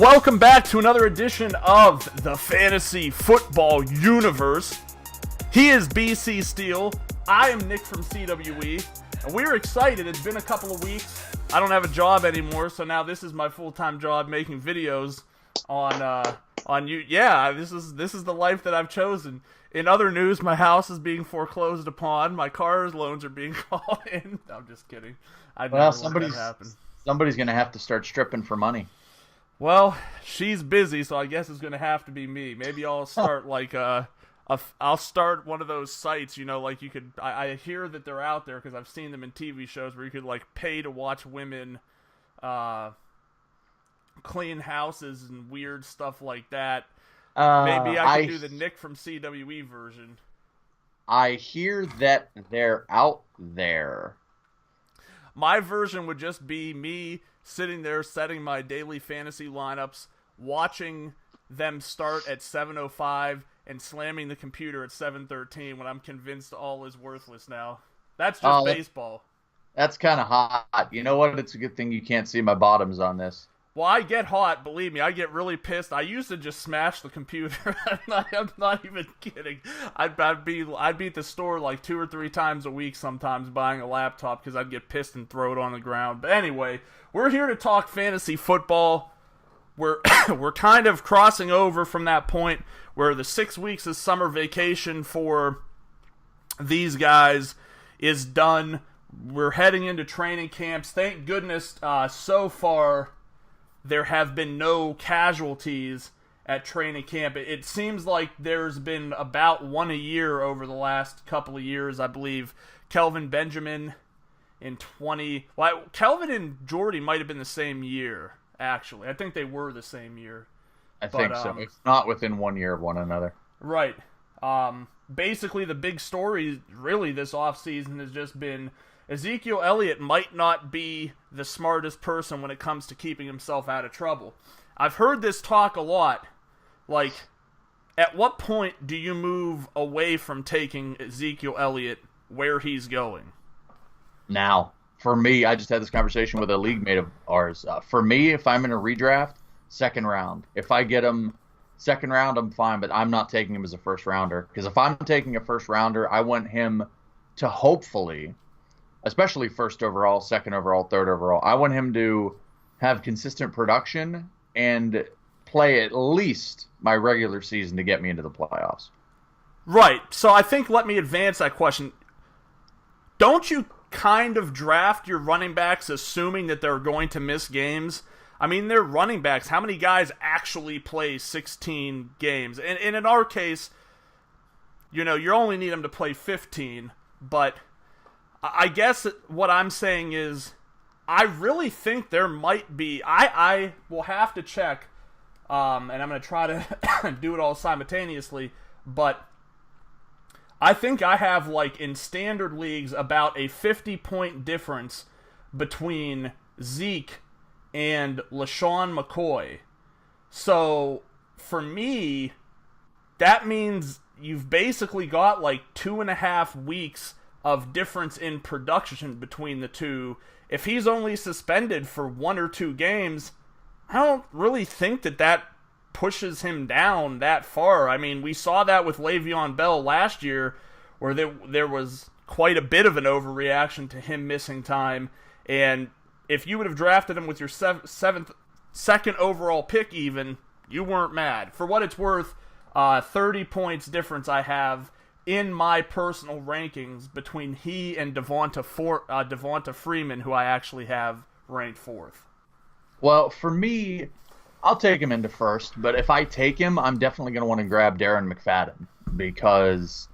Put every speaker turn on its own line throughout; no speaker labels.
Welcome back to another edition of the Fantasy Football Universe. He is BC Steele. I am Nick from CWE. And we're excited. It's been a couple of weeks. I don't have a job anymore, so now this is my full-time job, making videos on you. Yeah, this is the life that I've chosen. In other news, my house is being foreclosed upon. My car's loans are being called in. No, I'm just kidding. I'd never let that happen.
Somebody's going to have to start stripping for money.
Well, she's busy, so I guess it's going to have to be me. Maybe I'll start I'll start one of those sites, like you could, I hear that they're out there because I've seen them in TV shows where you could pay to watch women clean houses and weird stuff like that. Maybe I could do the Nick from CWE version.
I hear that they're out there.
My version would just be me sitting there setting my daily fantasy lineups, watching them start at 7:05 and slamming the computer at 7:13 when I'm convinced all is worthless now. That's just baseball.
That's kind of hot. You know what? It's a good thing you can't see my bottoms on this.
Well, I get hot, believe me. I get really pissed. I used to just smash the computer. I'm not even kidding. I'd be at the store 2 or 3 times a week sometimes buying a laptop because I'd get pissed and throw it on the ground. But anyway, we're here to talk fantasy football. We're kind of crossing over from that point where the 6 weeks of summer vacation for these guys is done. We're heading into training camps. Thank goodness so far there have been no casualties at training camp. It seems like there's been about one a year over the last couple of years. I believe Kelvin Benjamin in 20... Well, Kelvin and Jordy might have been the same year, actually. I think they were the same year.
I think so. It's not within 1 year of one another.
Right. Basically, the big story really this offseason has just been Ezekiel Elliott might not be the smartest person when it comes to keeping himself out of trouble. I've heard this talk a lot. At what point do you move away from taking Ezekiel Elliott where he's going?
Now, for me, I just had this conversation with a league mate of ours. For me, if I'm in a redraft, second round. If I get him second round, I'm fine, but I'm not taking him as a first rounder. Because if I'm taking a first rounder, I want him to hopefully, especially first overall, second overall, third overall, I want him to have consistent production and play at least my regular season to get me into the playoffs.
Right. So I think let me advance that question. Don't you kind of draft your running backs assuming that they're going to miss games? I mean, they're running backs. How many guys actually play 16 games? And in our case, you only need them to play 15, but I guess what I'm saying is I really think there might be... I will have to check, and I'm going to try to do it all simultaneously, but I think I have, in standard leagues, about a 50-point difference between Zeke and LaShawn McCoy. So, for me, that means you've basically got 2.5 weeks of difference in production between the two. If he's only suspended for 1 or 2 games, I don't really think that pushes him down that far. I mean, we saw that with Le'Veon Bell last year, where there was quite a bit of an overreaction to him missing time, and if you would have drafted him with your second overall pick even, you weren't mad. For what it's worth, 30 points difference I have in my personal rankings between he and Devonta Freeman, who I actually have ranked 4th.
Well, for me, I'll take him into first, but if I take him, I'm definitely going to want to grab Darren McFadden, because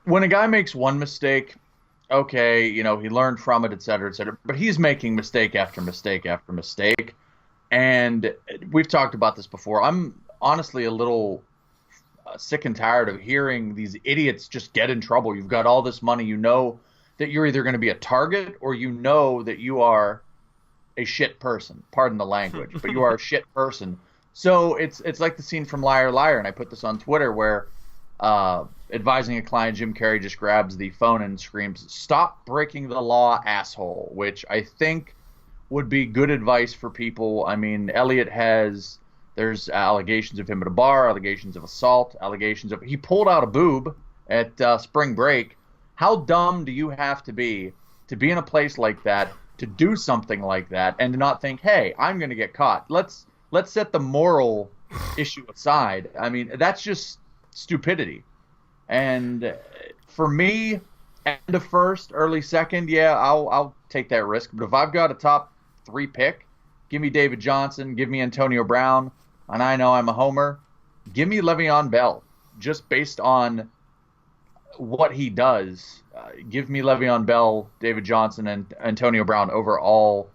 when a guy makes one mistake, okay, he learned from it, et cetera, but he's making mistake after mistake after mistake, and we've talked about this before. I'm honestly a little sick and tired of hearing these idiots just get in trouble. You've got all this money. You know that you're either going to be a target or you know that you are a shit person. Pardon the language, but you are a shit person. So it's like the scene from Liar Liar, and I put this on Twitter where advising a client, Jim Carrey just grabs the phone and screams, "Stop breaking the law, asshole," which I think would be good advice for people. I mean, there's allegations of him at a bar, allegations of assault, he pulled out a boob at spring break. How dumb do you have to be in a place like that, to do something like that, and to not think, hey, I'm going to get caught? Let's set the moral issue aside. I mean, that's just stupidity. And for me, end of first, early second, yeah, I'll take that risk. But if I've got a top 3 pick, give me David Johnson, give me Antonio Brown, and I know I'm a homer. Give me Le'Veon Bell, just based on what he does. Give me Le'Veon Bell, David Johnson, and Antonio Brown over all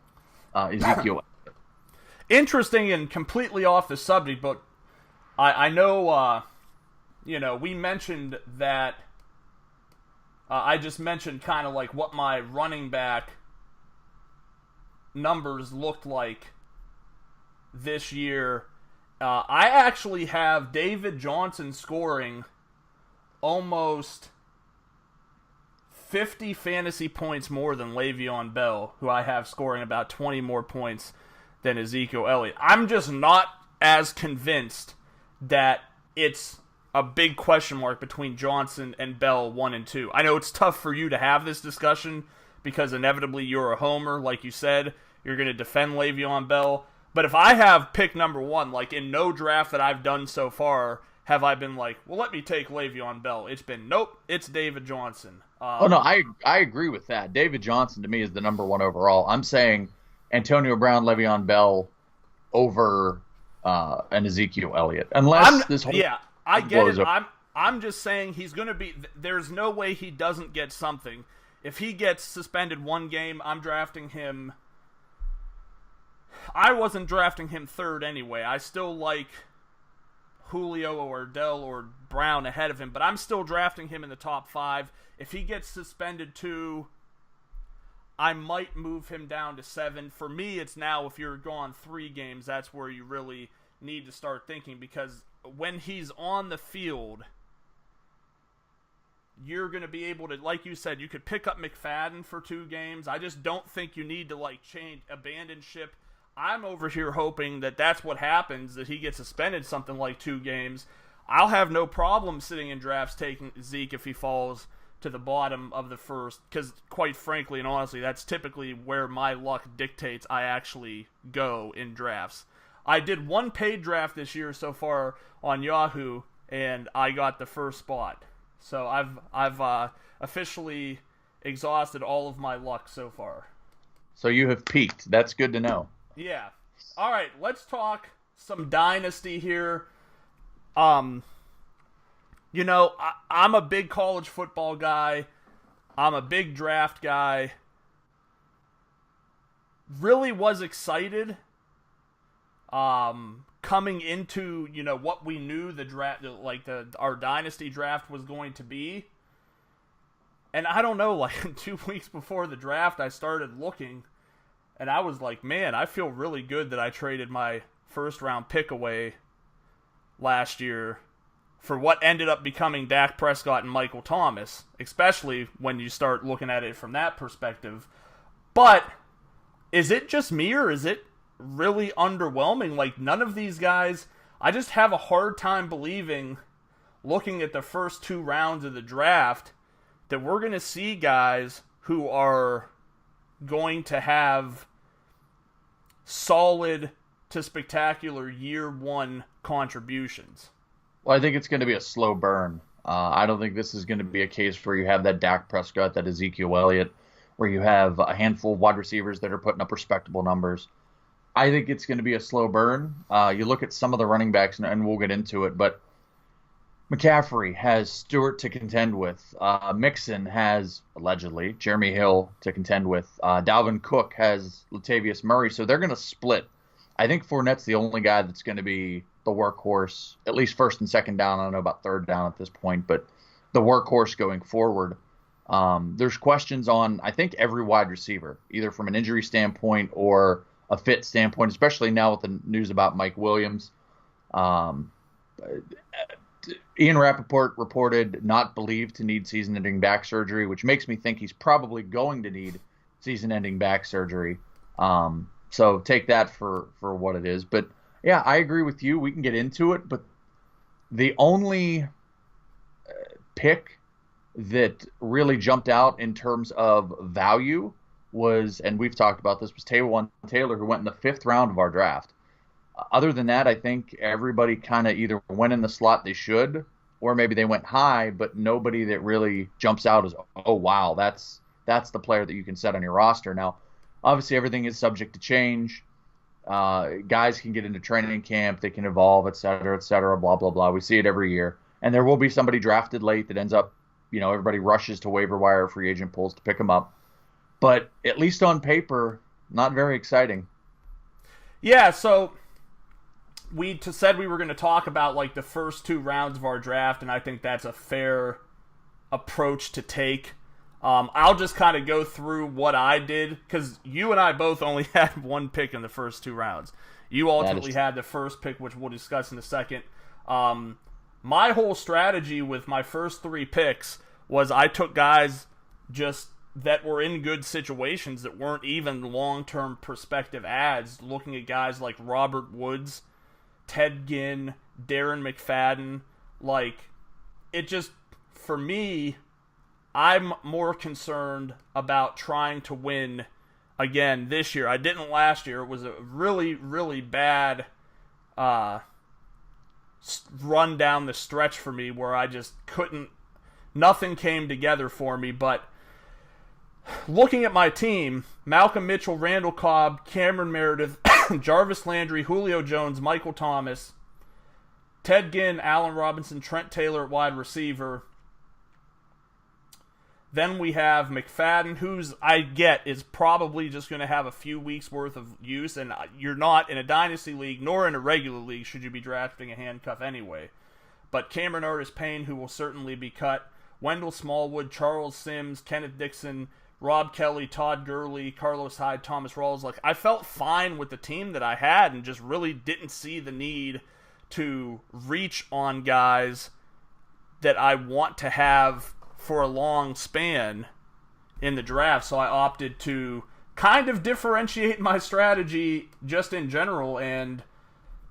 Ezekiel.
Interesting and completely off the subject, but I know, we mentioned that. I just mentioned kind of like what my running back numbers looked like this year. I actually have David Johnson scoring almost 50 fantasy points more than Le'Veon Bell, who I have scoring about 20 more points than Ezekiel Elliott. I'm just not as convinced that it's a big question mark between Johnson and Bell 1 and 2. I know it's tough for you to have this discussion because inevitably you're a homer, like you said. You're going to defend Le'Veon Bell. But if I have pick number 1, like in no draft that I've done so far, have I been like, well, let me take Le'Veon Bell. It's been, nope, it's David Johnson.
I agree with that. David Johnson to me is the number 1 overall. I'm saying Antonio Brown, Le'Veon Bell over an Ezekiel Elliott. Unless this whole
I get it. I'm just saying he's going to be. There's no way he doesn't get something. If he gets suspended 1 game, I'm drafting him. I wasn't drafting him 3rd anyway. I still like Julio or Dell or Brown ahead of him, but I'm still drafting him in the top 5. If he gets suspended 2, I might move him down to 7. For me, it's now if you're gone 3 games, that's where you really need to start thinking, because when he's on the field, you're going to be able to, like you said, you could pick up McFadden for 2 games. I just don't think you need to abandon ship. I'm over here hoping that that's what happens, that he gets suspended something like 2 games. I'll have no problem sitting in drafts taking Zeke if he falls to the bottom of the first, because quite frankly and honestly, that's typically where my luck dictates I actually go in drafts. I did 1 paid draft this year so far on Yahoo, and I got the first spot. So I've officially exhausted all of my luck so far.
So you have peaked. That's good to know.
Yeah. All right, let's talk some Dynasty here. I'm a big college football guy. I'm a big draft guy. Really was excited coming into, what we knew the draft, our Dynasty draft was going to be. And I don't know, 2 weeks before the draft, I started looking, and I was like, man, I feel really good that I traded my first round pick away last year for what ended up becoming Dak Prescott and Michael Thomas, especially when you start looking at it from that perspective. But is it just me, or is it really underwhelming? None of these guys, I just have a hard time believing, looking at the first 2 rounds of the draft, that we're going to see guys who are going to have solid to spectacular year 1 contributions.
Well, I think it's going to be a slow burn. I don't think this is going to be a case where you have that Dak Prescott, that Ezekiel Elliott, where you have a handful of wide receivers that are putting up respectable numbers. I think it's going to be a slow burn. You look at some of the running backs, and we'll get into it, but McCaffrey has Stewart to contend with. Mixon has, allegedly, Jeremy Hill to contend with. Dalvin Cook has Latavius Murray, so they're going to split. I think Fournette's the only guy that's going to be the workhorse, at least first and second down. I don't know about third down at this point, but the workhorse going forward. There's questions on, I think, every wide receiver, either from an injury standpoint or a fit standpoint, especially now with the news about Mike Williams. Ian Rappaport reported not believed to need season-ending back surgery, which makes me think he's probably going to need season-ending back surgery. So take that for what it is. But yeah, I agree with you. We can get into it, but the only pick that really jumped out in terms of value was, and we've talked about this, was Taywan Taylor, who went in the fifth round of our draft. Other than that, I think everybody kind of either went in the slot they should, or maybe they went high, but nobody that really jumps out as, oh wow, that's the player that you can set on your roster. Now, obviously, everything is subject to change. Guys can get into training camp, they can evolve, et cetera, blah blah blah. We see it every year, and there will be somebody drafted late that ends up, everybody rushes to waiver wire, free agent pools to pick them up. But at least on paper, not very exciting.
Yeah, so we said we were going to talk about like the first 2 rounds of our draft, and I think that's a fair approach to take. I'll just kind of go through what I did, because you and I both only had 1 pick in the first 2 rounds. You ultimately had the first pick, which we'll discuss in a second. My whole strategy with my first 3 picks was I took guys just that were in good situations that weren't even long-term prospective ads, looking at guys like Robert Woods, Ted Ginn, Darren McFadden. Like, it just, for me, I'm more concerned about trying to win again this year. I didn't last year. It was a really, really bad run down the stretch for me where I just nothing came together for me. But looking at my team, Malcolm Mitchell, Randall Cobb, Cameron Meredith, Jarvis Landry, Julio Jones, Michael Thomas, Ted Ginn, Allen Robinson, Trent Taylor at wide receiver. Then we have McFadden, who's, I get, is probably just going to have a few weeks worth of use, and you're not in a Dynasty league, nor in a regular league should you be drafting a handcuff anyway. But Cameron Artis-Payne, who will certainly be cut, Wendell Smallwood, Charles Sims, Kenneth Dixon, Rob Kelly, Todd Gurley, Carlos Hyde, Thomas Rawls. Like, I felt fine with the team that I had and just really didn't see the need to reach on guys that I want to have for a long span in the draft. So I opted to kind of differentiate my strategy just in general and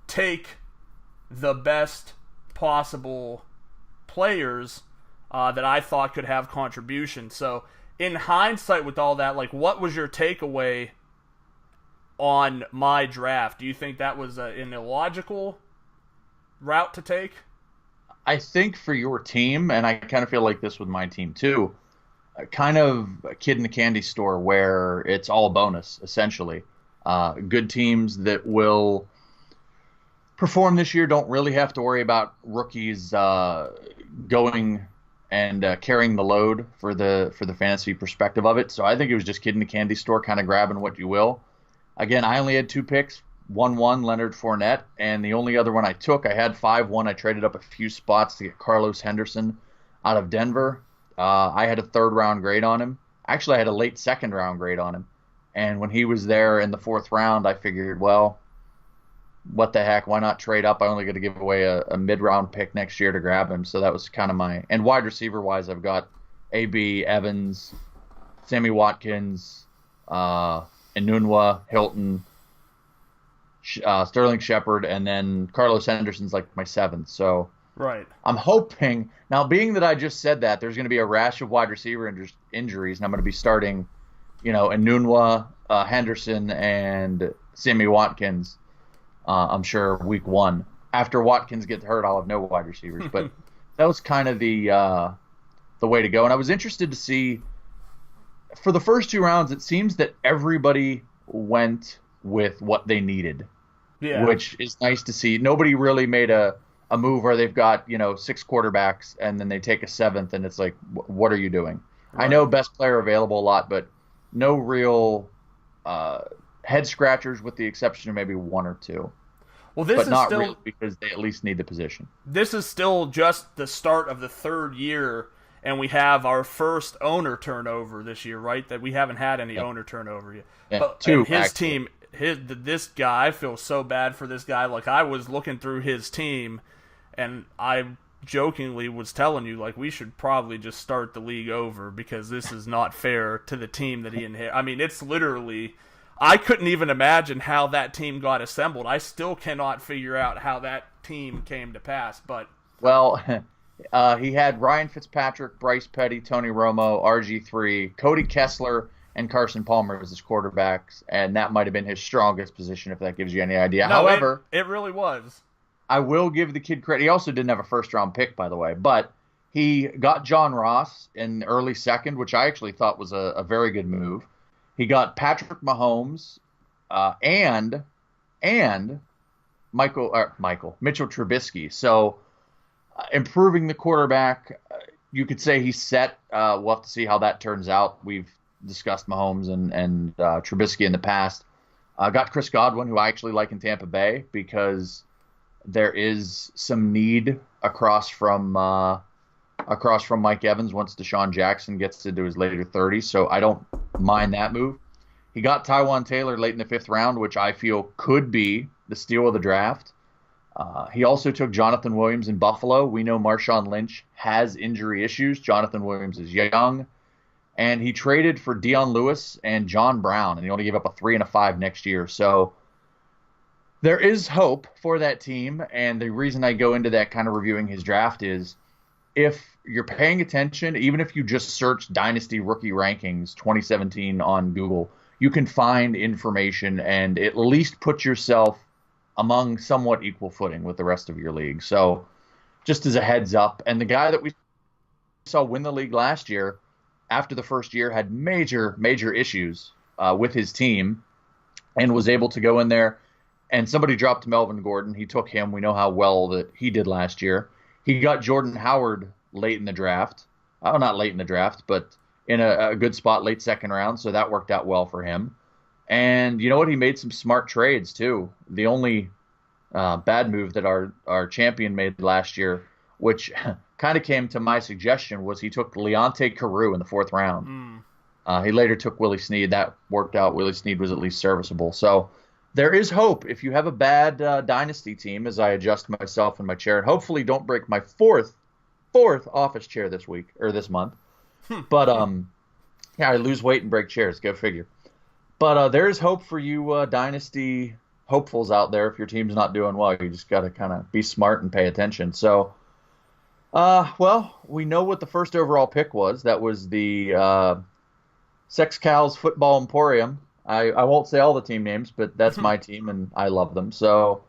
take the best possible players that I thought could have contribution. So in hindsight with all that, like, what was your takeaway on my draft? Do you think that was an illogical route to take?
I think for your team, and I kind of feel like this with my team too, kind of a kid in the candy store where it's all bonus, essentially. Good teams that will perform this year don't really have to worry about rookies going and carrying the load for the fantasy perspective of it. So I think it was just kid in the candy store, kind of grabbing what you will. Again, I only had 2 picks. 1-1, Leonard Fournette, and the only other one I took, I had 5-1. I traded up a few spots to get Carlos Henderson out of Denver. I had a 3rd-round grade on him. Actually, I had a late 2nd-round grade on him. And when he was there in the 4th round, I figured, well, what the heck, why not trade up? I only got to give away a mid-round pick next year to grab him. So that was kind of my... And wide receiver-wise, I've got A.B., Evans, Sammy Watkins, Enunwa, Hilton, Sterling Shepard, and then Carlos Henderson's like my 7th. So
right.
I'm hoping, now being that I just said that, there's going to be a rash of wide receiver injuries, and I'm going to be starting, Enunwa, Henderson, and Sammy Watkins, I'm sure, week 1. After Watkins gets hurt, I'll have no wide receivers. But that was kind of the way to go. And I was interested to see, for the first 2 rounds, it seems that everybody went with what they needed, which is nice to see. Nobody really made a move where they've got 6 quarterbacks and then they take a 7th and it's like, what are you doing? Right. I know best player available a lot, but no real head scratchers with the exception of maybe 1 or 2.
Well, this
but
is
not
still,
really, because they at least need the position.
This is still just the start of the 3rd year, and we have our first owner turnover this year, right? That we haven't had any owner turnover yet.
Yeah,
but
2,
his
actually.
team, this guy, I feel so bad for this guy. Like, I was looking through his team, and I jokingly was telling you, like, we should probably just start the league over because this is not fair to the team that he inherited. I mean, it's literally, I couldn't even imagine how that team got assembled. I still cannot figure out how that team came to pass. But
Well, he had Ryan Fitzpatrick, Bryce Petty, Tony Romo, RG3, Cody Kessler, and Carson Palmer as his quarterbacks, and that might have been his strongest position, if that gives you any idea.
no,
However,
it really was.
I will give the kid credit. He also didn't have a first-round pick, by the way, but he got John Ross in early second, which I actually thought was a very good move. He got Patrick Mahomes and Mitchell Trubisky. So improving the quarterback, you could say he's set. We'll have to see how that turns out. We've discussed Mahomes and Trubisky in the past. Got Chris Godwin, who I actually like in Tampa Bay, because there is some need across from Mike Evans once Deshaun Jackson gets into his later 30s, so I don't mind that move. He got Tywan Taylor late in the 5th round, which I feel could be the steal of the draft. He also took Jonathan Williams in Buffalo. We know Marshawn Lynch has injury issues. Jonathan Williams is young. And he traded for Dion Lewis and John Brown, and he only gave up a 3 and a 5 next year. So there is hope for that team, and the reason I go into that kind of reviewing his draft is if you're paying attention, even if you just search Dynasty Rookie Rankings 2017 on Google, you can find information and at least put yourself among somewhat equal footing with the rest of your league. So just as a heads up, and the guy that we saw win the league last year, after the first year, had major issues with his team and was able to go in there, and somebody dropped Melvin Gordon. He took him. We know how well that he did last year. He got Jordan Howard late in the draft. Not late in the draft, but in a good spot, late 2nd round, so that worked out well for him. And you know what? He made some smart trades, too. The only bad move that our champion made last year, which kind of came to my suggestion, was he took Leonte Carew in the 4th round. He later took Willie Snead. That worked out. Willie Snead was at least serviceable. So there is hope if you have a bad dynasty team, as I adjust myself in my chair, and hopefully don't break my fourth office chair this week or this month. But I lose weight and break chairs. Go figure. But there is hope for you dynasty hopefuls out there. If your team's not doing well, you just got to kind of be smart and pay attention. So, well, we know what the first overall pick was. That was the Sex Cows Football Emporium. I won't say all the team names, but that's my team, and I love them. So,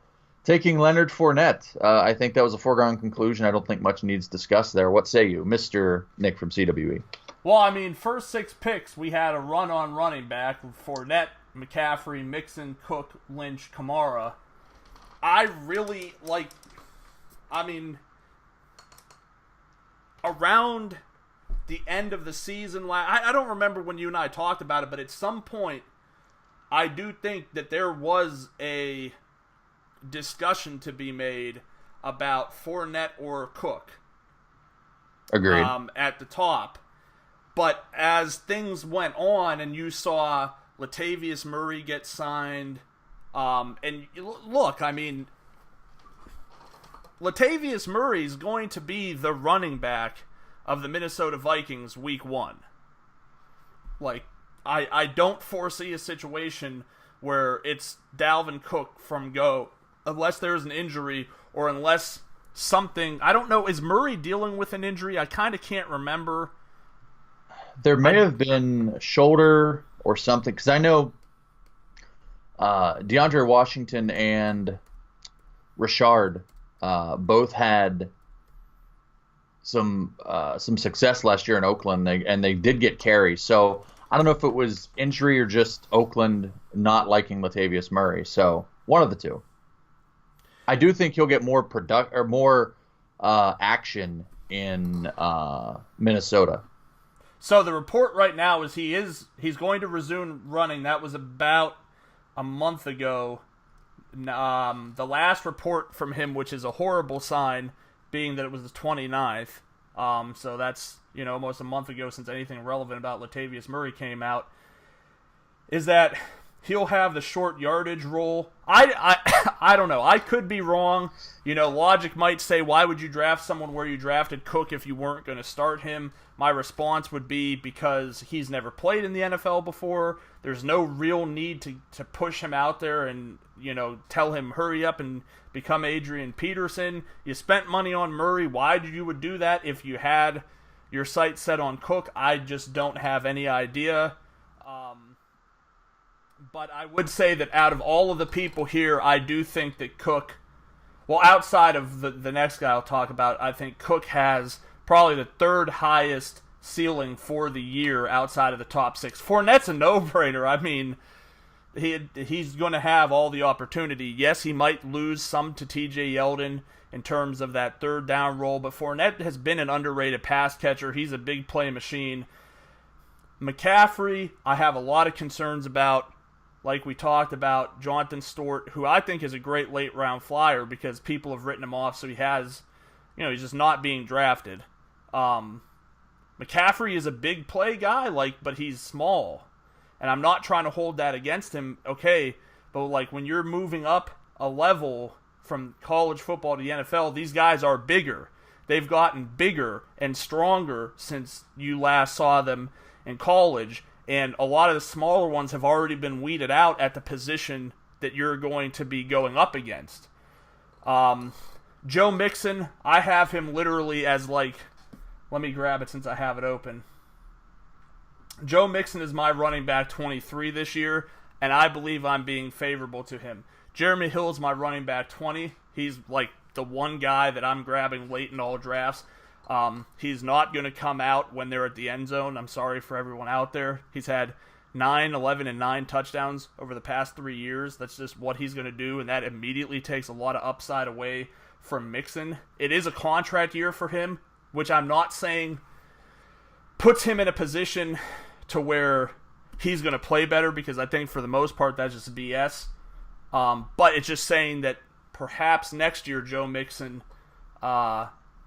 taking Leonard Fournette, I think that was a foregone conclusion. I don't think much needs discussed there. What say you, Mr. Nick from CWE?
Well, I mean, first 6 picks, we had a run on running back with Fournette, McCaffrey, Mixon, Cook, Lynch, Kamara. I really around the end of the season, I don't remember when you and I talked about it, but at some point, I do think that there was a discussion to be made about Fournette or Cook.
Agreed.
At the top. But as things went on and you saw Latavius Murray get signed, and look, I mean, Latavius Murray is going to be the running back of the Minnesota Vikings week 1. Like, I don't foresee a situation where it's Dalvin Cook from go, unless there's an injury or unless something, I don't know, is Murray dealing with an injury? I kind of can't remember.
There may have been shoulder or something, because I know DeAndre Washington and Richard both had some success last year in Oakland, and they did get carries. So I don't know if it was injury or just Oakland not liking Latavius Murray. So one of the two. I do think he'll get more action in Minnesota.
So the report right now is he's going to resume running. That was about a month ago. The last report from him, which is a horrible sign, being that it was the 29th. So that's, almost a month ago since anything relevant about Latavius Murray came out, is that he'll have the short yardage role. I don't know. I could be wrong. Logic might say, why would you draft someone where you drafted Cook if you weren't going to start him? My response would be because he's never played in the NFL before. There's no real need to push him out there and, tell him hurry up and become Adrian Peterson. You spent money on Murray. Why you would do that if you had your sights set on Cook? I just don't have any idea. But I would say that out of all of the people here, I do think that Cook, well, outside of the next guy I'll talk about, I think Cook has probably the third highest ceiling for the year outside of the top 6. Fournette's a no-brainer. I mean, he's going to have all the opportunity. Yes, he might lose some to TJ Yeldon in terms of that third down role, but Fournette has been an underrated pass catcher. He's a big play machine. McCaffrey, I have a lot of concerns about. Like we talked about, Jonathan Stewart, who I think is a great late-round flyer because people have written him off, so he's just not being drafted. McCaffrey is a big play guy, but he's small. And I'm not trying to hold that against him, okay, but when you're moving up a level from college football to the NFL, these guys are bigger. They've gotten bigger and stronger since you last saw them in college. And a lot of the smaller ones have already been weeded out at the position that you're going to be going up against. Joe Mixon, I have him literally as let me grab it since I have it open. Joe Mixon is my running back 23 this year, and I believe I'm being favorable to him. Jeremy Hill is my running back 20. He's the one guy that I'm grabbing late in all drafts. He's not going to come out when they're at the end zone. I'm sorry for everyone out there. He's had 9, 11, and 9 touchdowns over the past 3 years. That's just what he's going to do, and that immediately takes a lot of upside away from Mixon. It is a contract year for him, which I'm not saying puts him in a position to where he's going to play better, because I think for the most part that's just BS. But it's just saying that perhaps next year Joe Mixon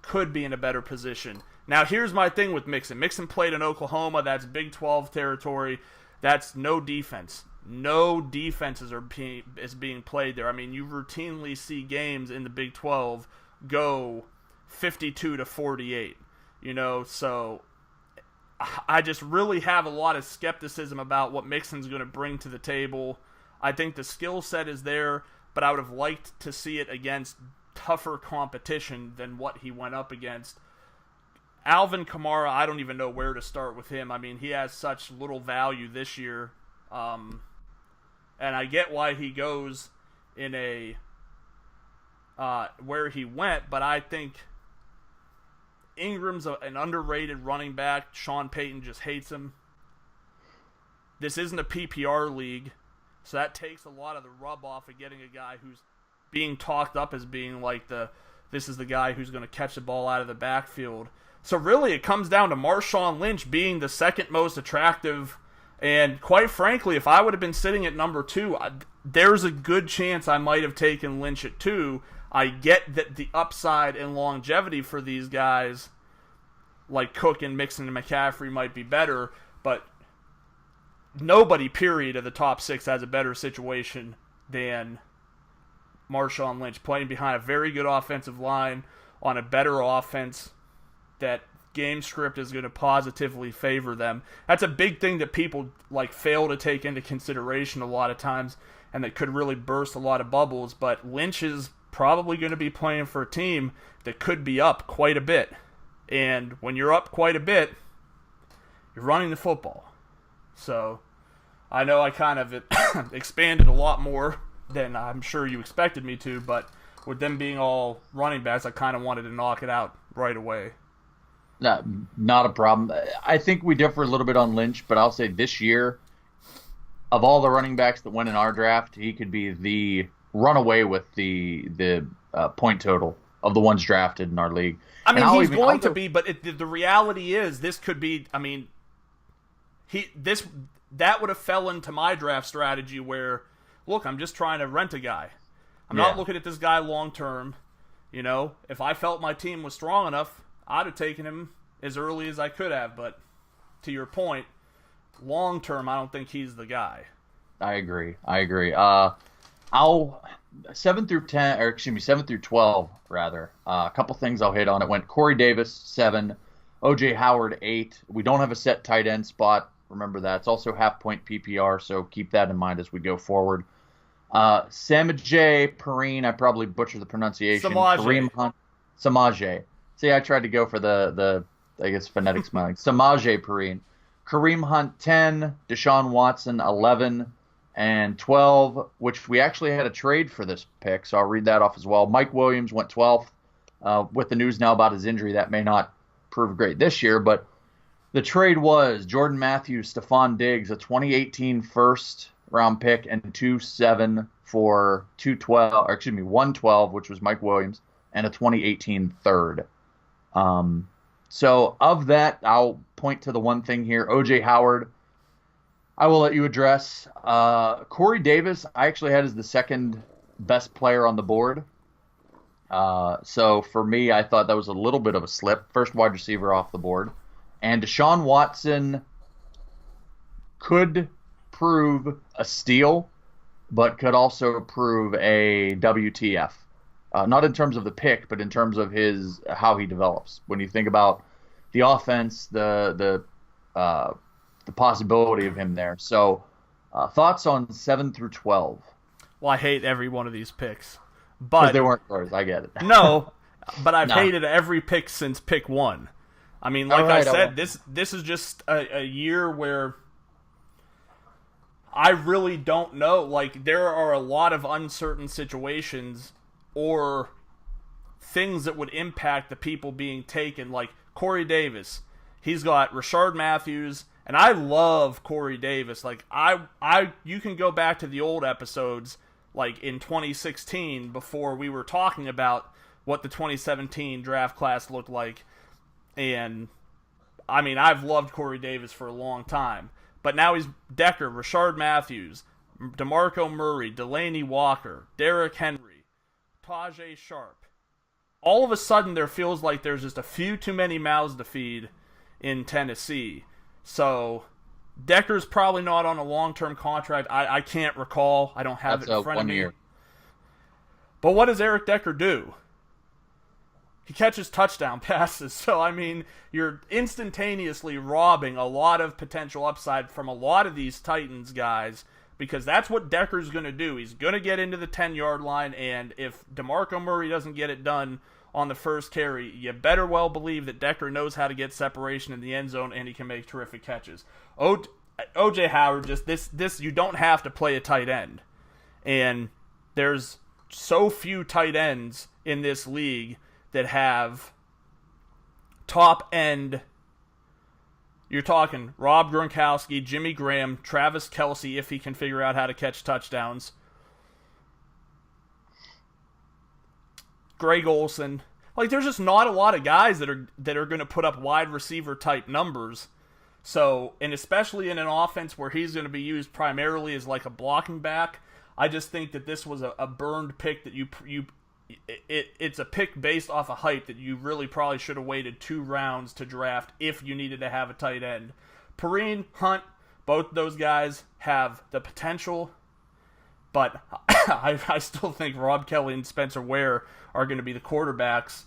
could be in a better position. Now, here's my thing with Mixon. Mixon played in Oklahoma. That's Big 12 territory. That's no defense. No defenses is being played there. I mean, you routinely see games in the Big 12 go 52-48. So I just really have a lot of skepticism about what Mixon's going to bring to the table. I think the skill set is there, but I would have liked to see it against tougher competition than what he went up against. Alvin Kamara, I don't even know where to start with him. I mean, he has such little value this year. And I get why he goes in where he went, but I think Ingram's an underrated running back. Sean Payton just hates him. This isn't a PPR league, so that takes a lot of the rub off of getting a guy who's being talked up as being this is the guy who's going to catch the ball out of the backfield. So really it comes down to Marshawn Lynch being the second most attractive, and quite frankly, if I would have been sitting at number 2, there's a good chance I might have taken Lynch at 2. I get that the upside and longevity for these guys like Cook and Mixon and McCaffrey might be better, but nobody, period, of the top 6 has a better situation than Marshawn Lynch, playing behind a very good offensive line on a better offense. That game script is going to positively favor them. That's a big thing that people fail to take into consideration a lot of times, and that could really burst a lot of bubbles. But Lynch is probably going to be playing for a team that could be up quite a bit. And when you're up quite a bit, you're running the football. So I know I kind of expanded a lot more than I'm sure you expected me to, but with them being all running backs, I kind of wanted to knock it out right away.
No, not a problem. I think we differ a little bit on Lynch, but I'll say this year, of all the running backs that went in our draft, he could be the runaway with the point total of the ones drafted in our league.
I mean, he's going to be, but the reality is this could be. I mean, that would have fell into my draft strategy where, look, I'm just trying to rent a guy. I'm not looking at this guy long term. If I felt my team was strong enough, I'd have taken him as early as I could have. But to your point, long term, I don't think he's the guy.
I agree. I'll 7 through 10, or excuse me, 7 through 12 rather. A couple things I'll hit on. It went Corey Davis 7, OJ Howard 8. We don't have a set tight end spot. Remember that. It's also half point PPR, so keep that in mind as we go forward. Samaje Perine, I probably butchered the pronunciation. Kareem Hunt, Samaje. See, I tried to go for the I guess phonetic smiling. Samaje Perine. Kareem Hunt 10, Deshaun Watson 11, and 12, which we actually had a trade for this pick, so I'll read that off as well. Mike Williams went 12th. With the news now about his injury, that may not prove great this year, but the trade was Jordan Matthews, Stephon Diggs, a 2018 first round pick, and 2-7 for 112, which was Mike Williams, and a 2018 third. So of that, I'll point to the one thing here. OJ Howard, I will let you address. Corey Davis, I actually had as the second best player on the board. So for me, I thought that was a little bit of a slip. First wide receiver off the board. And Deshaun Watson could prove a steal, but could also prove a WTF. Not in terms of the pick, but in terms of how he develops. When you think about the offense, the possibility of him there. So, thoughts on 7 through 12?
Well, I hate every one of these picks, but
they weren't yours. I get it.
No, but I've hated every pick since pick 1. I mean, like I said, this is just a year where I really don't know. Like, there are a lot of uncertain situations or things that would impact the people being taken. Like Corey Davis, he's got Rashard Matthews, and I love Corey Davis. Like you can go back to the old episodes, like in 2016, before we were talking about what the 2017 draft class looked like, and I mean, I've loved Corey Davis for a long time. But now he's Decker, Rashard Matthews, DeMarco Murray, Delaney Walker, Derrick Henry, Tajay Sharp. All of a sudden, there feels like there's just a few too many mouths to feed in Tennessee. So, Decker's probably not on a long-term contract. I can't recall. I don't have it in front of me. Year. But what does Eric Decker do? He catches touchdown passes. So, I mean, you're instantaneously robbing a lot of potential upside from a lot of these Titans guys, because that's what Decker's going to do. He's going to get into the 10-yard line, and if DeMarco Murray doesn't get it done on the first carry, you better well believe that Decker knows how to get separation in the end zone, and he can make terrific catches. OJ Howard, just this you don't have to play a tight end. And there's so few tight ends in this league that have top end. You're talking Rob Gronkowski, Jimmy Graham, Travis Kelce, if he can figure out how to catch touchdowns, Greg Olsen. Like, there's just not a lot of guys that are going to put up wide receiver type numbers. So, and especially in an offense where he's going to be used primarily as like a blocking back, I just think that this was a burned pick that it's a pick based off of hype that you really probably should have waited 2 rounds to draft if you needed to have a tight end. Perine, Hunt, both those guys have the potential, but I still think Rob Kelly and Spencer Ware are going to be the quarterbacks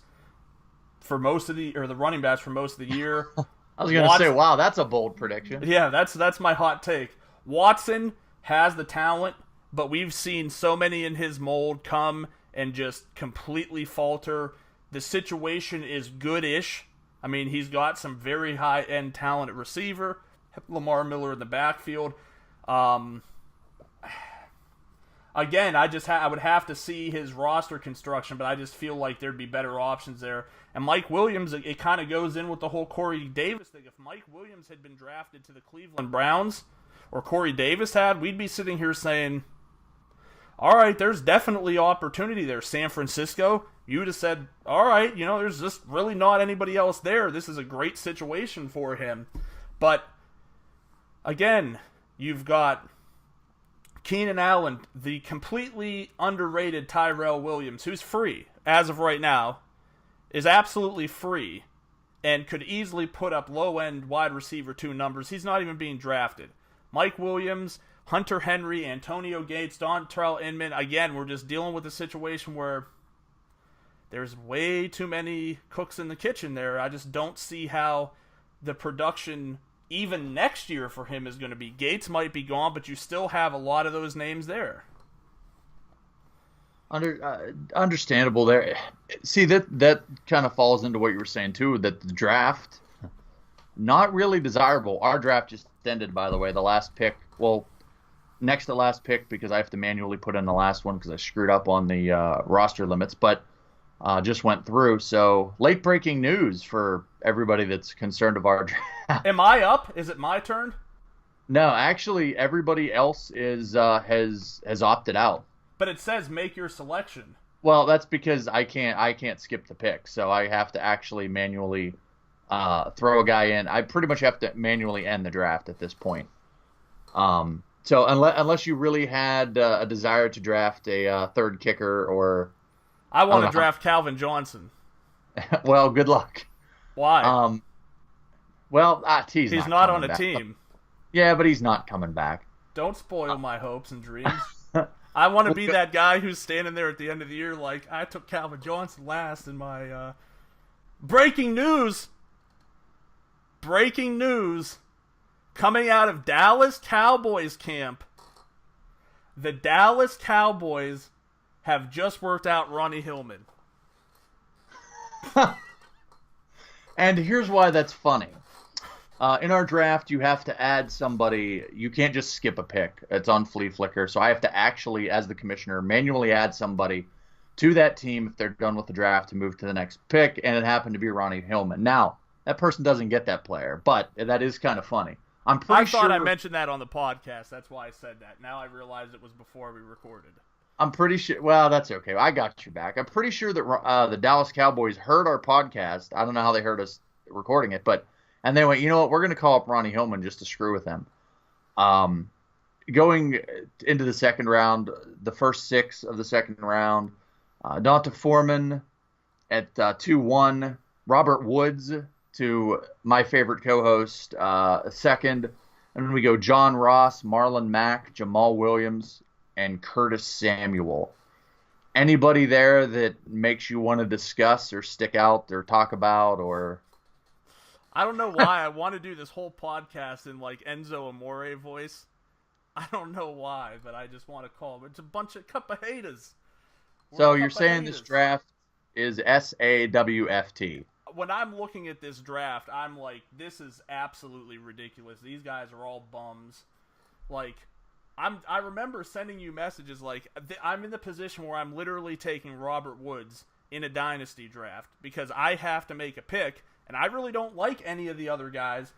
for most of the running backs for most of the year.
I was going to say, wow, that's a bold prediction.
Yeah, that's my hot take. Watson has the talent, but we've seen so many in his mold come and just completely falter. The situation is good-ish. I mean, he's got some very high-end talent at receiver. Lamar Miller in the backfield. Again, I would have to see his roster construction, but I just feel like there'd be better options there. And Mike Williams, it kind of goes in with the whole Corey Davis thing. If Mike Williams had been drafted to the Cleveland Browns, or Corey Davis had, we'd be sitting here saying, all right, there's definitely opportunity there. San Francisco, you would have said, all right, there's just really not anybody else there. This is a great situation for him. But, again, you've got Keenan Allen, the completely underrated Tyrell Williams, who's free, as of right now, is absolutely free, and could easily put up low-end wide receiver 2 numbers. He's not even being drafted. Mike Williams, Hunter Henry, Antonio Gates, Dontrell Inman. Again, we're just dealing with a situation where there's way too many cooks in the kitchen there. I just don't see how the production, even next year for him, is going to be. Gates might be gone, but you still have a lot of those names there.
Understandable there. See, that kind of falls into what you were saying, too, that the draft, not really desirable. Our draft just ended, by the way. The last pick, well, next to last pick, because I have to manually put in the last one because I screwed up on the roster limits, but just went through. So, late breaking news for everybody that's concerned of our draft.
Am I up? Is it my turn?
No, actually, everybody else is has opted out.
But it says make your selection.
Well, that's because I can't skip the pick, so I have to actually manually throw a guy in. I pretty much have to manually end the draft at this point. So unless you really had a desire to draft a third kicker, or
I want to draft Calvin Johnson.
Well, good luck.
Why?
He's
not on a team.
Yeah, but he's not coming back.
Don't spoil my hopes and dreams. I want to be that guy who's standing there at the end of the year like, I took Calvin Johnson last in my... Breaking news! Breaking news! Coming out of Dallas Cowboys camp. The Dallas Cowboys have just worked out Ronnie Hillman.
And here's why that's funny. In our draft, you have to add somebody. You can't just skip a pick. It's on Flea Flicker. So I have to actually, as the commissioner, manually add somebody to that team if they're done with the draft to move to the next pick, and it happened to be Ronnie Hillman. Now, that person doesn't get that player, but that is kind of funny. I
thought I mentioned that on the podcast. That's why I said that. Now I realize it was before we recorded.
I'm pretty sure. Well, that's okay. I got your back. I'm pretty sure that the Dallas Cowboys heard our podcast. I don't know how they heard us recording it, and they went, you know what? We're going to call up Ronnie Hillman just to screw with him. Going into the second round, the first 6 of the second round, Donta Foreman at 2-1, Robert Woods to my favorite co-host, second, and then we go John Ross, Marlon Mack, Jamal Williams, and Curtis Samuel. Anybody there that makes you want to discuss or stick out or talk about, or...
I don't know why I want to do this whole podcast in like Enzo Amore voice. I don't know why, but I just want to call him. It's a bunch of cup of haters.
So you're saying this draft is SAWFT?
When I'm looking at this draft, I'm like, this is absolutely ridiculous. These guys are all bums. Like, I remember sending you messages like, I'm in the position where I'm literally taking Robert Woods in a Dynasty draft because I have to make a pick. And I really don't like any of the other guys.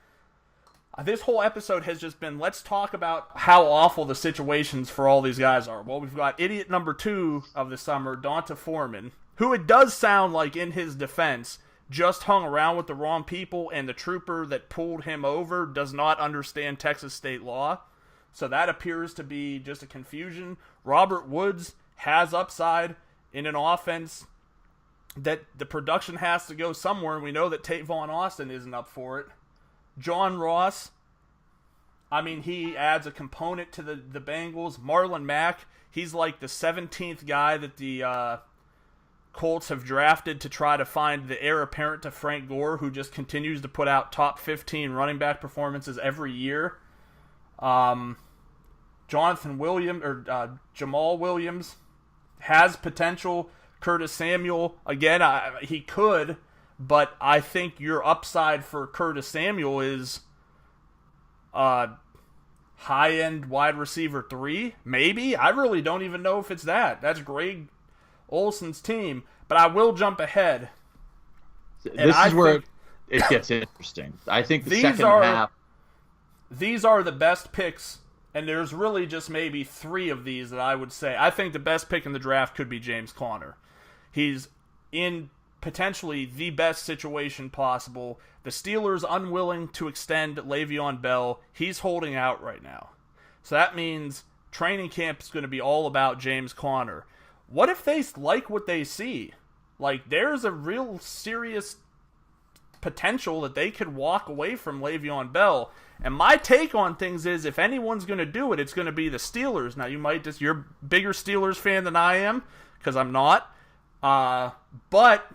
This whole episode has just been, let's talk about how awful the situations for all these guys are. Well, we've got idiot number 2 of the summer, Donta Foreman, who it does sound like, in his defense, just hung around with the wrong people, and the trooper that pulled him over does not understand Texas state law. So that appears to be just a confusion. Robert Woods has upside in an offense that the production has to go somewhere, and we know that Tavon Austin isn't up for it. John Ross, I mean, he adds a component to the Bengals. Marlon Mack, he's like the 17th guy that the Colts have drafted to try to find the heir apparent to Frank Gore, who just continues to put out top 15 running back performances every year. Jamal Williams has potential. Curtis Samuel, again, he could, but I think your upside for Curtis Samuel is high-end wide receiver 3, maybe? I really don't even know if it's that. That's Greg Olson's team, but I will jump ahead.
This is where it gets interesting. I think the second half...
These are the best picks, and there's really just maybe 3 of these that I would say. I think the best pick in the draft could be James Conner. He's in potentially the best situation possible. The Steelers unwilling to extend Le'Veon Bell. He's holding out right now. So that means training camp is going to be all about James Conner. What if they like what they see? Like, there's a real serious potential that they could walk away from Le'Veon Bell. And my take on things is, if anyone's going to do it, it's going to be the Steelers. Now, you're a bigger Steelers fan than I am, because I'm not. But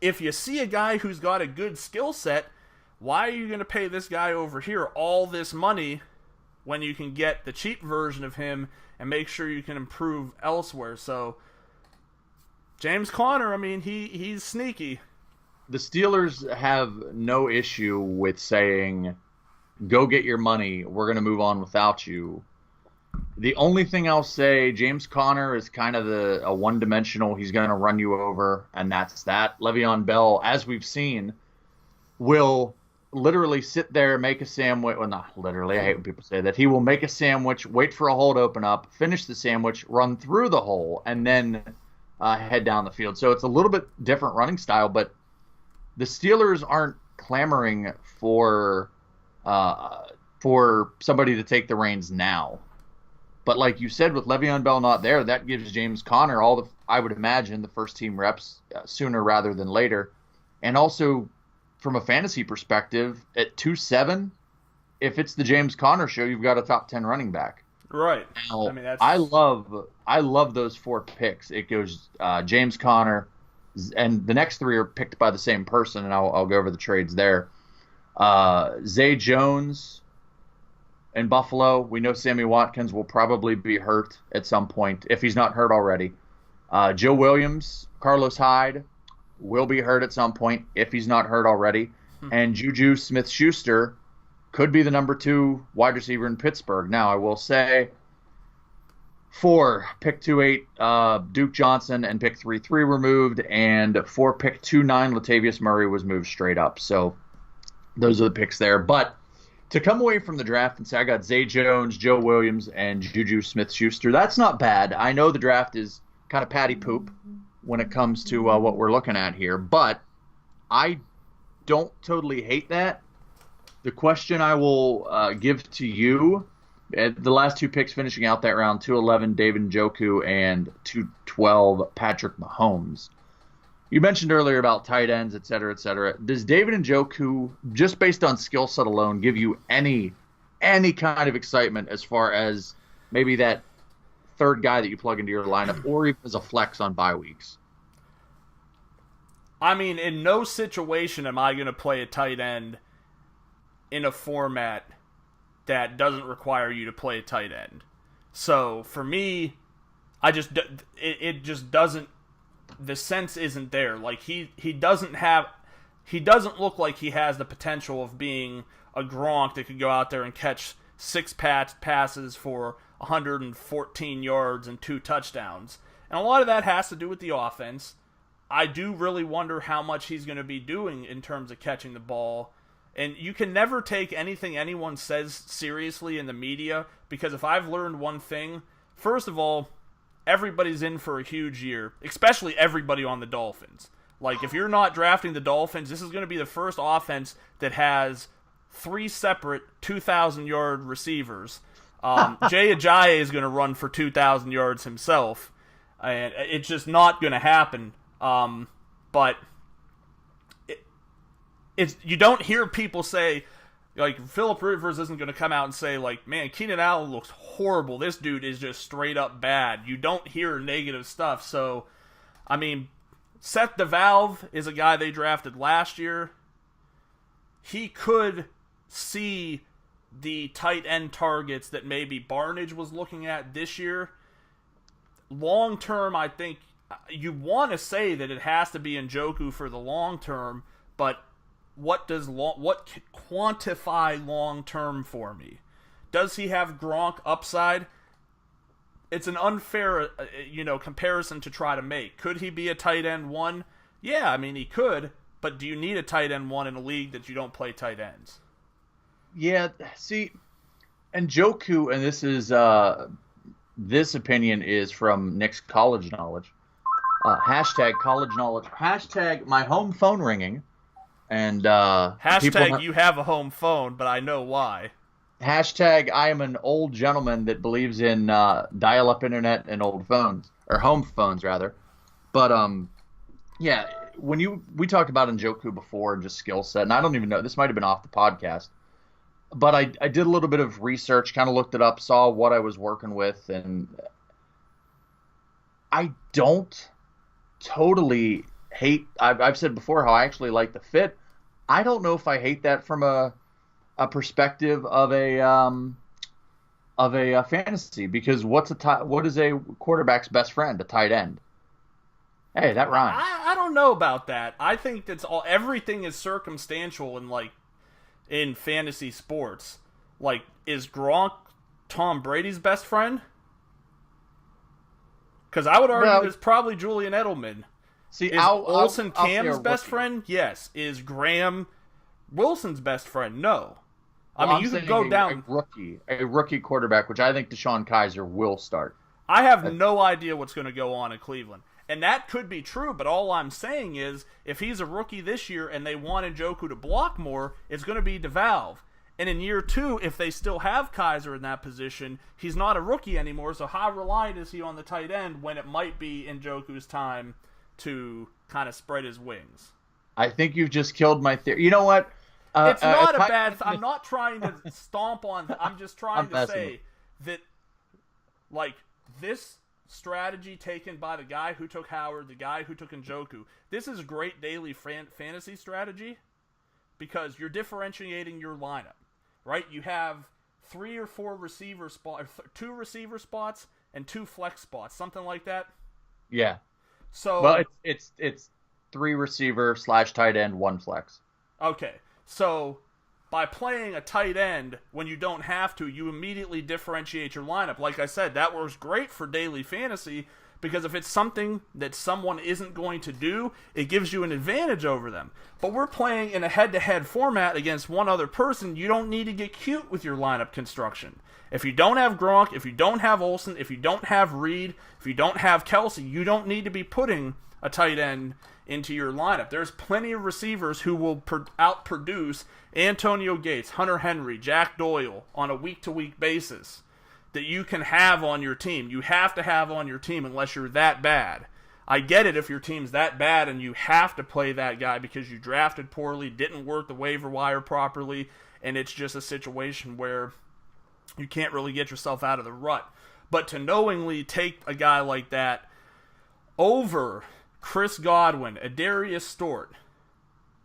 if you see a guy who's got a good skill set, why are you going to pay this guy over here all this money when you can get the cheap version of him and make sure you can improve elsewhere? So, James Conner, I mean, he's sneaky.
The Steelers have no issue with saying, go get your money, we're going to move on without you. The only thing I'll say, James Conner is kind of a one-dimensional, he's going to run you over, and that's that. Le'Veon Bell, as we've seen, will literally sit there, make a sandwich. Well, not literally, I hate when people say that. He will make a sandwich, wait for a hole to open up, finish the sandwich, run through the hole, and then head down the field. So it's a little bit different running style, but the Steelers aren't clamoring for somebody to take the reins now. But like you said, with Le'Veon Bell not there, that gives James Conner I would imagine, the first team reps sooner rather than later. And also, from a fantasy perspective, at 2-7, if it's the James Conner show, you've got a top 10 running back.
Right.
Now, I love those 4 picks. It goes James Conner, and the next 3 are picked by the same person, and I'll go over the trades there. Zay Jones in Buffalo. We know Sammy Watkins will probably be hurt at some point, if he's not hurt already. Joe Williams, Carlos Hyde will be hurt at some point, if he's not hurt already. And Juju Smith-Schuster could be the number 2 wide receiver in Pittsburgh. Now, I will say, 4, pick 2-8, Duke Johnson, and pick 3-3 were moved, and 4, pick 2-9, Latavius Murray was moved straight up. So those are the picks there. But to come away from the draft and say, I got Zay Jones, Joe Williams, and Juju Smith-Schuster, that's not bad. I know the draft is kind of patty poop when it comes to what we're looking at here, but I don't totally hate that. The question I will give to you, the last 2 picks finishing out that round, 211 David Njoku and 212 Patrick Mahomes. You mentioned earlier about tight ends, et cetera, et cetera. Does David Njoku, just based on skill set alone, give you any kind of excitement as far as maybe that third guy that you plug into your lineup, or even as a flex on bye weeks?
I mean, in no situation am I going to play a tight end in a format that doesn't require you to play a tight end. So for me, it just doesn't. The sense isn't there. Like he doesn't look like he has the potential of being a Gronk that could go out there and catch 6 passes for 114 yards and 2 touchdowns. And a lot of that has to do with the offense. I do really wonder how much he's going to be doing in terms of catching the ball. And you can never take anything anyone says seriously in the media, because if I've learned one thing, first of all, everybody's in for a huge year, especially everybody on the Dolphins. Like, if you're not drafting the Dolphins, this is going to be the first offense that has 3 separate 2,000-yard receivers. Jay Ajayi is going to run for 2,000 yards himself, and it's just not going to happen. But you don't hear people say, like, Phillip Rivers isn't going to come out and say, like, man, Keenan Allen looks horrible. This dude is just straight up bad. You don't hear negative stuff. So, I mean, Seth DeValve is a guy they drafted last year. He could see the tight end targets that maybe Barnage was looking at this year. Long term, I think you want to say that it has to be Njoku for the long term, but what can quantify long term for me? Does he have Gronk upside? It's an unfair, comparison to try to make. Could he be a tight end 1? Yeah, I mean, he could, but do you need a tight end 1 in a league that you don't play tight ends?
Yeah, see, Njoku, and this opinion is from Nick's college knowledge. Hashtag college knowledge. Hashtag my home phone ringing. And
hashtag you have a home phone, but I know why.
Hashtag I am an old gentleman that believes in dial-up internet and old phones, or home phones rather. But yeah, we talked about Njoku before and just skill set, and I don't even know, this might have been off the podcast, but I did a little bit of research, kind of looked it up, saw what I was working with, and I don't totally hate. I've said before how I actually like the fit. I don't know if I hate that from a perspective of a fantasy, because what is a quarterback's best friend? A tight end. Hey, that rhymes.
I don't know about that. I think everything is circumstantial in fantasy sports. Like, is Gronk Tom Brady's best friend? Because I would argue it's probably Julian Edelman.
See,
is Olsen Cam's best friend? Yes. Is Graham Wilson's best friend? No.
Well,
I mean, you could go down
a rookie quarterback, which I think Deshaun Kaiser will start.
I have no idea what's going to go on in Cleveland. And that could be true, but all I'm saying is, if he's a rookie this year and they want Njoku to block more, it's going to be DeValve. And in year 2, if they still have Kaiser in that position, he's not a rookie anymore, so how reliant is he on the tight end when it might be Njoku's time to kind of spread his wings?
I think you've just killed my theory. You know what?
It's not a bad... I'm not trying to stomp on... I'm just trying to say that, this strategy taken by the guy who took Howard, the guy who took Njoku, this is great daily fantasy strategy because you're differentiating your lineup, right? You have 3 or 4 receiver spots, 2 receiver spots and 2 flex spots, something like that.
Yeah.
So,
well, it's 3 receiver / tight end, 1 flex.
Okay. So, by playing a tight end when you don't have to, you immediately differentiate your lineup. Like I said, that works great for daily fantasy because if it's something that someone isn't going to do, it gives you an advantage over them. But we're playing in a head-to-head format against one other person. You don't need to get cute with your lineup construction. If you don't have Gronk, if you don't have Olsen, if you don't have Reed, if you don't have Kelsey, you don't need to be putting a tight end into your lineup. There's plenty of receivers who will outproduce Antonio Gates, Hunter Henry, Jack Doyle on a week-to-week basis that you can have on your team. You have to have on your team unless you're that bad. I get it if your team's that bad and you have to play that guy because you drafted poorly, didn't work the waiver wire properly, and it's just a situation where you can't really get yourself out of the rut. But to knowingly take a guy like that over Chris Godwin, Adarius Stewart,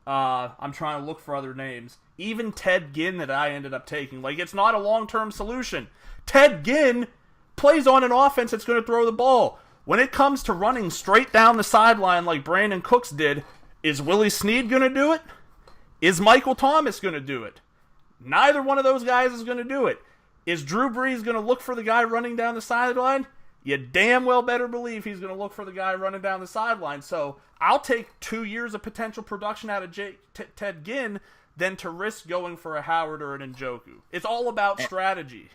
I'm trying to look for other names, even Ted Ginn that I ended up taking, it's not a long-term solution. Ted Ginn plays on an offense that's going to throw the ball. When it comes to running straight down the sideline like Brandon Cooks did, is Willie Snead going to do it? Is Michael Thomas going to do it? Neither one of those guys is going to do it. Is Drew Brees going to look for the guy running down the sideline? You damn well better believe he's going to look for the guy running down the sideline. So I'll take 2 years of potential production out of Ted Ginn than to risk going for a Howard or an Njoku. It's all about strategy.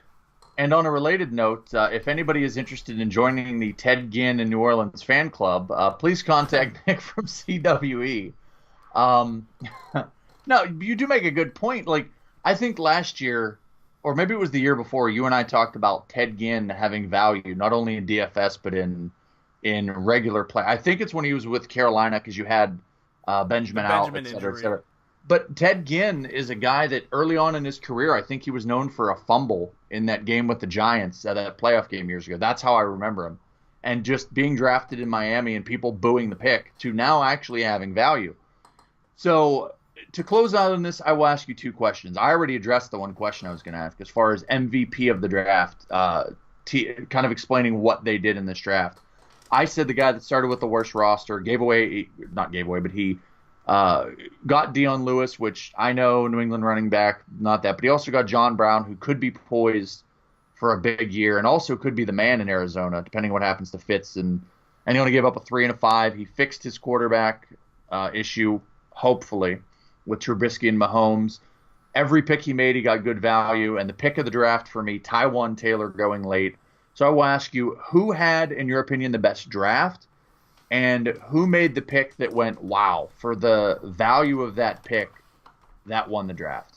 And on a related note, if anybody is interested in joining the Ted Ginn in New Orleans fan club, please contact Nick from CWE. No, you do make a good point. I think last year, or maybe it was the year before, you and I talked about Ted Ginn having value, not only in DFS, but in regular play. I think it's when he was with Carolina because you had Benjamin out, et cetera, et cetera. But Ted Ginn is a guy that early on in his career, I think he was known for a fumble in that game with the Giants, that playoff game years ago. That's how I remember him. And just being drafted in Miami and people booing the pick to now actually having value. So to close out on this, I will ask you 2 questions. I already addressed the one question I was going to ask as far as MVP of the draft, kind of explaining what they did in this draft. I said the guy that started with the worst roster, not gave away, but he got Dion Lewis, which I know New England running back, not that, but he also got John Brown, who could be poised for a big year and also could be the man in Arizona, depending on what happens to Fitz. And he only gave up a 3 and a 5. He fixed his quarterback issue, hopefully, with Trubisky and Mahomes. Every pick he made, he got good value. And the pick of the draft for me, Tywan Taylor going late. So I will ask you, who had, in your opinion, the best draft? And who made the pick that went, wow, for the value of that pick, that won the draft?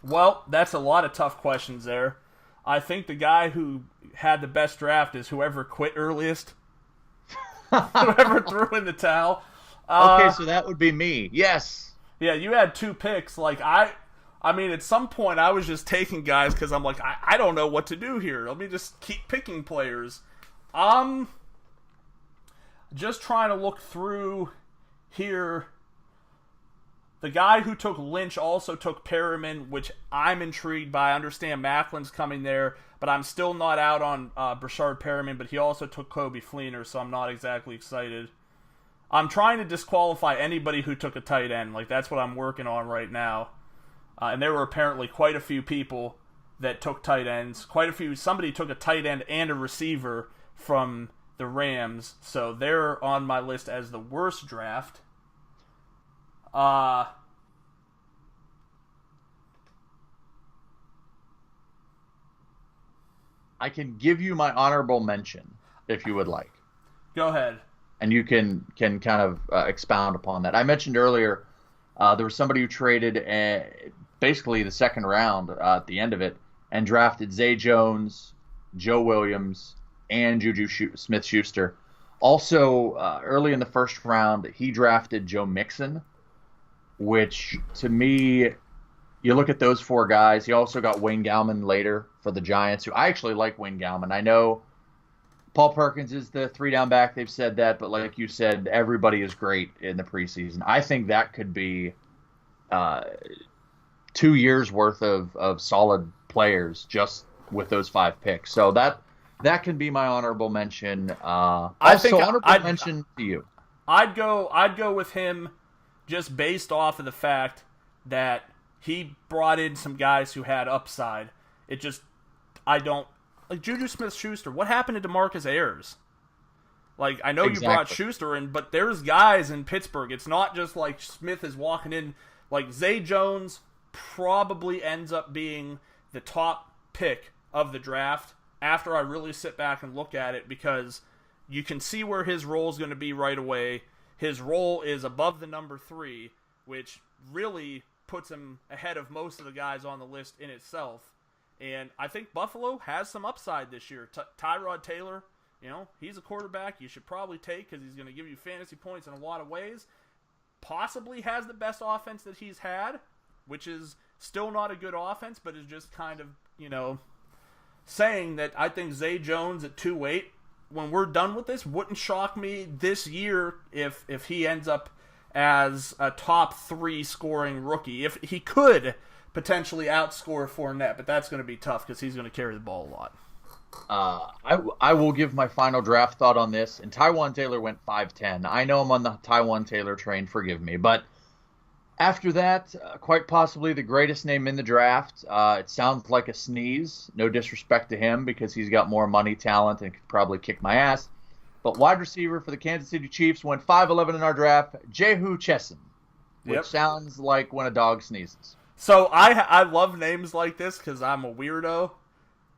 Well, that's a lot of tough questions there. I think the guy who had the best draft is whoever quit earliest. Whoever threw in the towel.
Okay, so that would be me. Yes.
Yeah, you had 2 picks. Like, I mean, at some point I was just taking guys because I'm like, I don't know what to do here. Let me just keep picking players. Just trying to look through here. The guy who took Lynch also took Perriman, which I'm intrigued by. I understand Macklin's coming there, but I'm still not out on Brashard Perriman, but he also took Kobe Fleener, so I'm not exactly excited. I'm trying to disqualify anybody who took a tight end. Like, that's what I'm working on right now. And there were apparently quite a few people that took tight ends. Somebody took a tight end and a receiver from the Rams, so they're on my list as the worst draft. I
can give you my honorable mention if you would like.
Go ahead.
And you can kind of expound upon that. I mentioned earlier there was somebody who traded basically the second round at the end of it and drafted Zay Jones, Joe Williams, and Juju Smith-Schuster. Also, early in the first round, he drafted Joe Mixon, which, to me, you look at those 4 guys. He also got Wayne Gallman later for the Giants, who I actually like Wayne Gallman. I know Paul Perkins is the 3-down back. They've said that, but like you said, everybody is great in the preseason. I think that could be 2 years worth of solid players just with those 5 picks. So that can be my honorable mention. Honorable mention to you.
I'd go with him just based off of the fact that he brought in some guys who had upside. Like Juju Smith-Schuster, what happened to DeMarcus Ayers? Like, I know you brought Schuster in, but there's guys in Pittsburgh. It's not just like Smith is walking in. Like, Zay Jones probably ends up being the top pick of the draft after I really sit back and look at it, because you can see where his role is going to be right away. His role is above the number 3, which really puts him ahead of most of the guys on the list in itself. And I think Buffalo has some upside this year. Tyrod Taylor, he's a quarterback you should probably take because he's going to give you fantasy points in a lot of ways. Possibly has the best offense that he's had, which is still not a good offense, but is just kind of, saying that I think Zay Jones at 2.8, when we're done with this, wouldn't shock me this year if he ends up as a top 3 scoring rookie. If he could potentially outscore Fournette, but that's going to be tough because he's going to carry the ball a lot.
I will give my final draft thought on this, and Tywan Taylor went 5'10". I know I'm on the Tywan Taylor train, forgive me, but after that, quite possibly the greatest name in the draft. It sounds like a sneeze. No disrespect to him because he's got more money, talent, and could probably kick my ass. But wide receiver for the Kansas City Chiefs went 5'11" in our draft, Jehu Chesson, which sounds like when a dog sneezes.
So I love names like this because I'm a weirdo,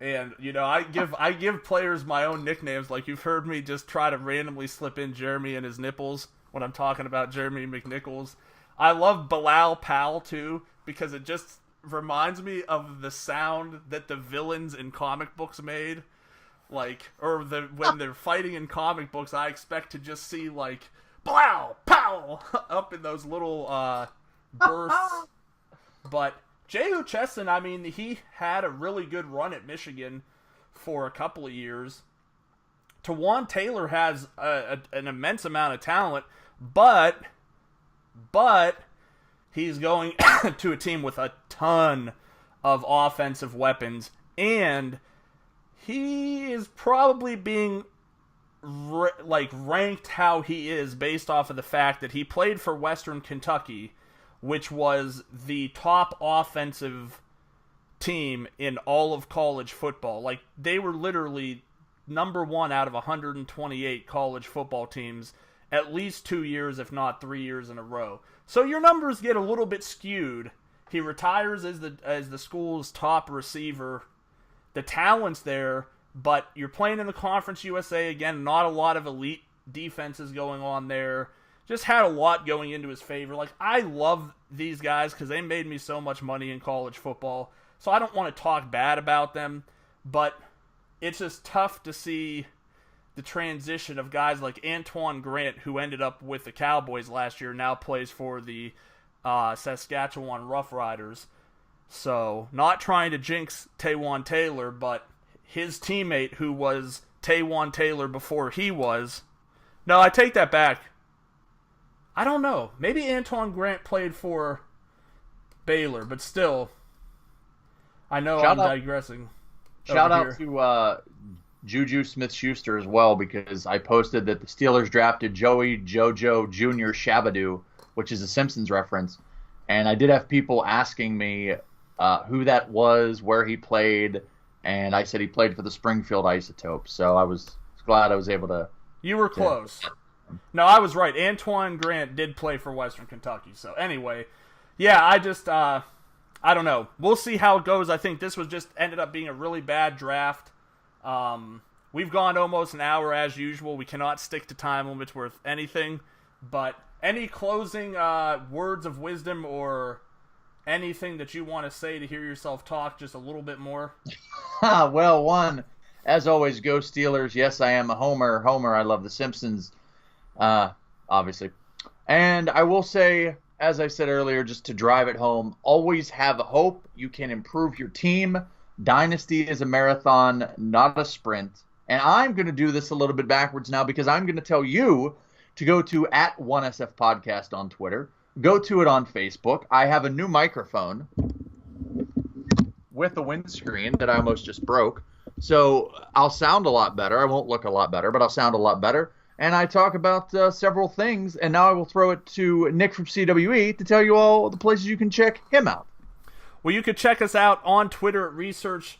and I give players my own nicknames. Like, you've heard me just try to randomly slip in Jeremy and his nipples when I'm talking about Jeremy McNichols. I love Bilal Powell too because it just reminds me of the sound that the villains in comic books made. Like, when they're fighting in comic books, I expect to just see like Bilal Powell up in those little bursts. But Jehu Chesson, I mean, he had a really good run at Michigan for a couple of years. Tawan Taylor has an immense amount of talent, but he's going to a team with a ton of offensive weapons, and he is probably being ranked how he is based off of the fact that he played for Western Kentucky, which was the top offensive team in all of college football. Like, they were literally number 1 out of 128 college football teams at least 2 years, if not 3 years in a row. So your numbers get a little bit skewed. He retires as the school's top receiver. The talent's there, but you're playing in the Conference USA again. Not a lot of elite defenses going on there. Just had a lot going into his favor. Like, I love these guys because they made me so much money in college football. So I don't want to talk bad about them, but it's just tough to see the transition of guys like Antoine Grant, who ended up with the Cowboys last year, now plays for the Saskatchewan Roughriders. So, not trying to jinx Taywan Taylor, but his teammate, who was Taywan Taylor before he was... No, I take that back. I don't know. Maybe Antoine Grant played for Baylor, but still, I know I'm digressing.
Shout out to Juju Smith-Schuster as well, because I posted that the Steelers drafted Joey Jojo Jr. Shabadoo, which is a Simpsons reference, and I did have people asking me who that was, where he played, and I said he played for the Springfield Isotopes, so I was glad I was able to...
You were close. No, I was right. Antoine Grant did play for Western Kentucky. So anyway, yeah, I just, I don't know. We'll see how it goes. I think this was just ended up being a really bad draft. We've gone almost an hour as usual. We cannot stick to time limits worth anything. But any closing words of wisdom or anything that you want to say to hear yourself talk just a little bit more?
Well, one... As always, go Steelers. Yes, I am a homer. Homer, I love The Simpsons, obviously. And I will say, as I said earlier, just to drive it home, always have hope. You can improve your team. Dynasty is a marathon, not a sprint. And I'm going to do this a little bit backwards now, because I'm going to tell you to go to @1SF Podcast on Twitter. Go to it on Facebook. I have a new microphone with a windscreen that I almost just broke. So I'll sound a lot better. I won't look a lot better, but I'll sound a lot better. And I talk about several things. And now I will throw it to Nick from CWE to tell you all the places you can check him out.
Well, you can check us out on Twitter at Research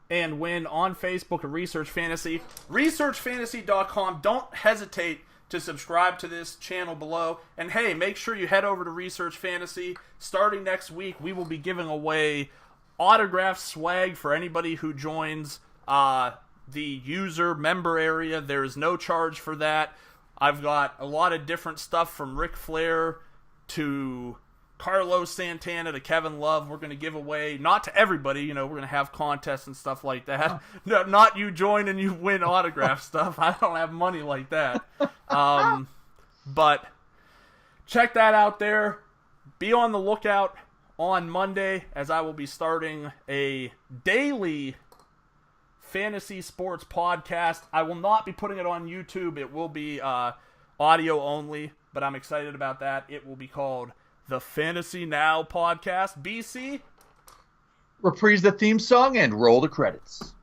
and Win, on Facebook at Research Fantasy. ResearchFantasy.com. Don't hesitate to subscribe to this channel below. And hey, make sure you head over to Research Fantasy. Starting next week, we will be giving away autograph swag for anybody who joins the user member area. There is no charge for that. I've got a lot of different stuff from Ric Flair to Carlos Santana to Kevin Love. We're going to give away, not to everybody, we're going to have contests and stuff like that. No, not you join and you win autograph stuff. I don't have money like that. But check that out there. Be on the lookout on Monday, as I will be starting a daily fantasy sports podcast. I will not be putting it on YouTube. It will be audio only, but I'm excited about that. It will be called the Fantasy Now Podcast. BC?
Reprise the theme song and roll the credits.